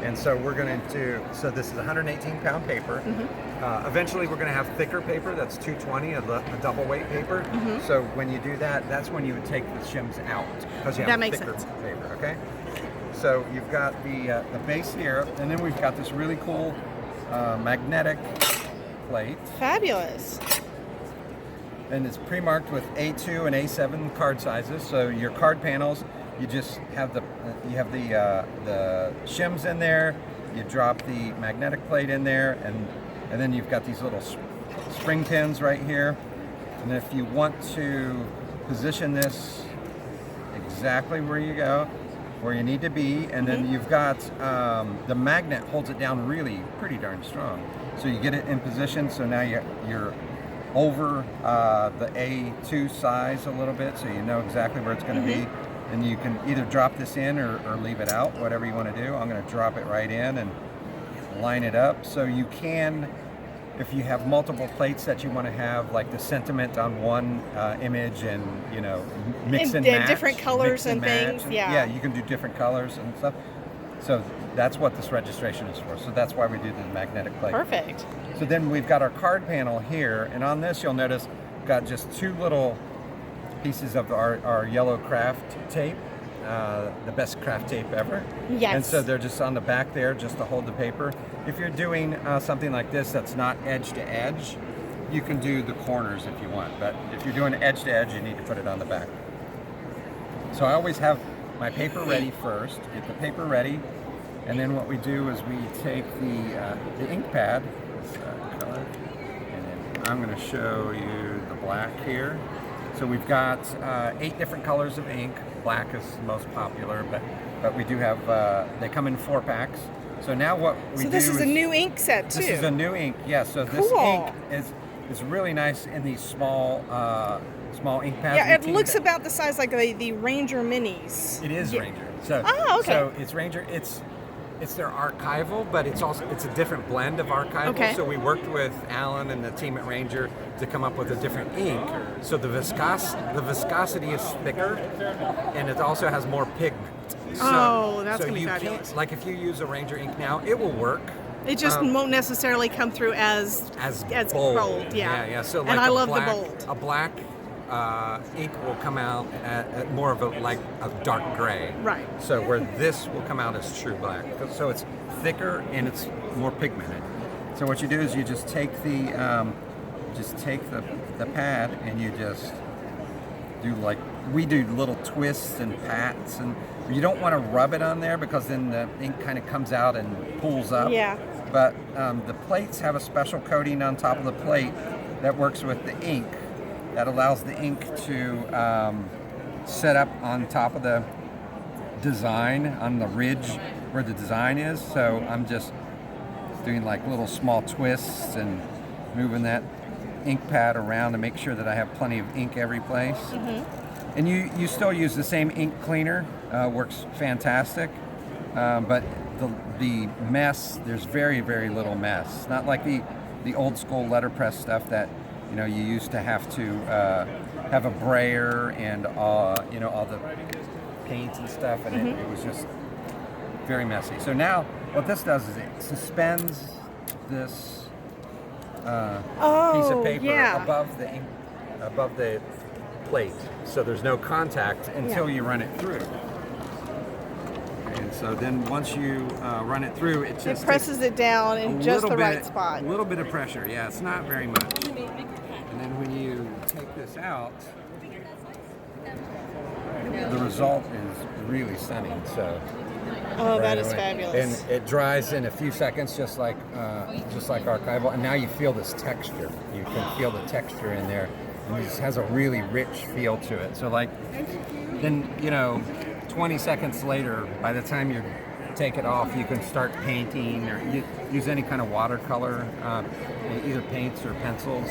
And so we're going to do, so this is 118-pound paper. Eventually we're going to have thicker paper, that's 220, a double weight paper. So when you do that, that's when you would take the shims out, because you have thicker paper, okay? So you've got the base here, and then we've got this really cool magnetic plate. Fabulous. And it's pre-marked with A2 and A7 card sizes. So your card panels, you just have the shims in there. You drop the magnetic plate in there, and then you've got these little spring pins right here. And if you want to position this exactly where you need to be, and then you've got the magnet holds it down really pretty darn strong. So you get it in position. So now you're over the A2 size a little bit, so you know exactly where it's going to be. And you can either drop this in or leave it out, whatever you want to do. I'm going to drop it right in and line it up. So you can, if you have multiple plates that you want to have, like the sentiment on one image, and you know, mix and match, different colors and things. Yeah, you can do different colors and stuff. So that's what this registration is for. So that's why we do the magnetic plate. Perfect. So then we've got our card panel here, and on this you'll notice we've got just two little pieces of our yellow craft tape, the best craft tape ever. Yes. And so they're just on the back there just to hold the paper. If you're doing something like this that's not edge to edge, you can do the corners if you want, but if you're doing edge to edge, you need to put it on the back. So I always have my paper ready first, get the paper ready, and then what we do is we take the ink pad, color, and then I'm going to show you the black here. So we've got 8 different colors of ink. Black is the most popular, but we do have, they come in 4 packs. So now what we do So this is a new ink set too? This is a new ink, yes. Yeah, so this ink is really nice in these small ink pads. Yeah, it looks about the size like the Ranger Minis. It is Ranger. So, okay. So it's Ranger. It's their archival, but it's a different blend of archival. Okay. So we worked with Alan and the team at Ranger to come up with a different ink. So the viscosity is thicker, and it also has more pigment. So, that's going to be fabulous. Like if you use a Ranger ink now, it will work. It just won't necessarily come through as bold. Yeah. So like and I love the bold. A black ink will come out at more of a dark gray. Right. So where this will come out as true black. So it's thicker and it's more pigmented. So what you do is you just take the pad and you just do we do little twists and pats, and you don't want to rub it on there because then the ink kind of comes out and pulls up. Yeah. But the plates have a special coating on top of the plate that works with the ink, that allows the ink to set up on top of the design, on the ridge where the design is. So I'm just doing little small twists and moving that ink pad around to make sure that I have plenty of ink every place. And you still use the same ink cleaner, works fantastic, but the mess, there's very, very little mess. It's not like the old school letterpress stuff that you used to have to have a brayer and all the paints and stuff, and it was just very messy. So now what this does is it suspends this piece of paper above the plate, so there's no contact until you run it through. And so then once you run it through, it presses it down in just the right spot. A little bit of pressure, yeah, it's not very much. And then when you take this out, the result is really stunning. So that is fabulous. And it dries in a few seconds, just like archival. And now you feel this texture. You can feel the texture in there, and it just has a really rich feel to it. So then 20 seconds later, by the time you take it off, you can start painting or use any kind of watercolor, either paints or pencils.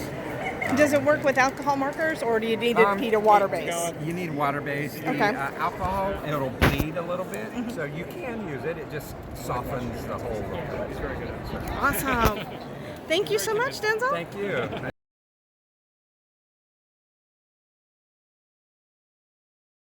Does it work with alcohol markers, or do you need a water-based? You need water-based. Okay. Alcohol, it'll bleed a little bit, so you can use it. It just softens the whole look. It's very good. Awesome. Thank you so much, Denzel. Thank you.